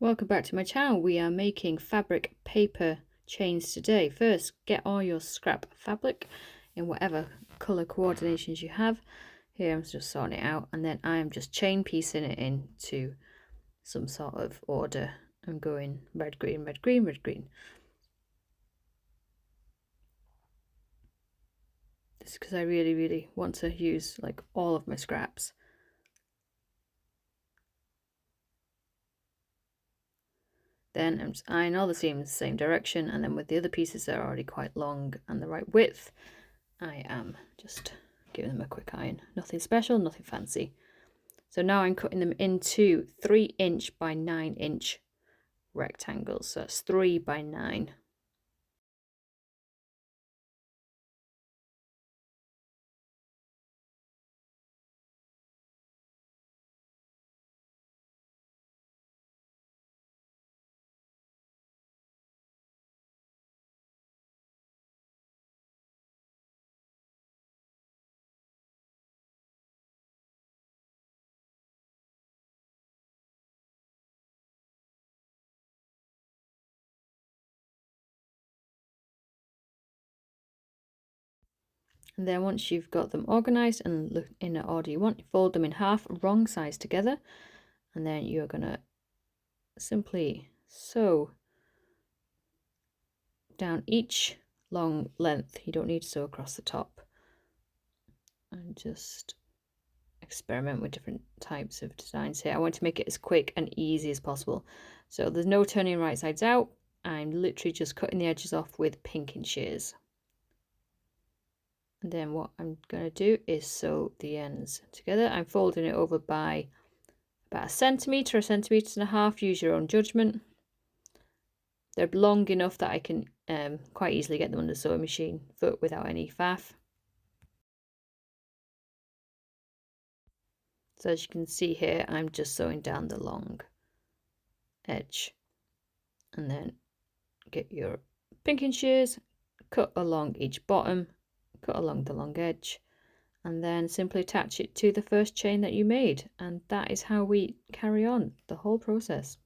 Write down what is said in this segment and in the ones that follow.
Welcome back to my channel. We are making fabric paper chains today. First, get all your scrap fabric in whatever colour coordinations you have. Here I'm just sorting it out, and then I am just chain piecing it into some sort of order. I'm going red, green, red, green, red, green. This is because I really want to use like all of my scraps. Then I'm just ironing all the seams the same direction, and then with the other pieces that are already quite long and the right width, I am just giving them a quick iron. Nothing special, nothing fancy. So now I'm cutting them into 3" by 9" rectangles. So that's 3 by 9. And then once you've got them organized and look in the order you want, you fold them in half, wrong size together, and then you're gonna simply sew down each long length. You don't need to sew across the top, and just experiment with different types of designs here. I want to make it as quick and easy as possible, so there's no turning right sides out. I'm literally just cutting the edges off with pinking shears. And then what I'm going to do is sew the ends together. I'm folding it over by about a centimetre, 1.5 centimetres. Use your own judgment. They're long enough that I can quite easily get them on the sewing machine without any faff. So as you can see here, I'm just sewing down the long edge, and then get your pinking shears, cut along each bottom, cut along the long edge, and then simply attach it to the first chain that you made. And that is how we carry on the whole process.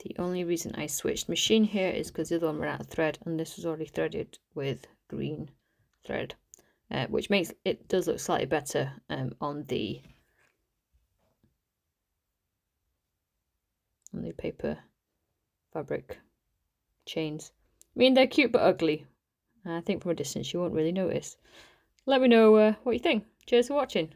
The only reason I switched machine here is because the other one ran out of thread, and this was already threaded with green thread, which makes it does look slightly better on the paper fabric chains. I mean, they're cute but ugly. I think from a distance you won't really notice. Let me know what you think. Cheers for watching.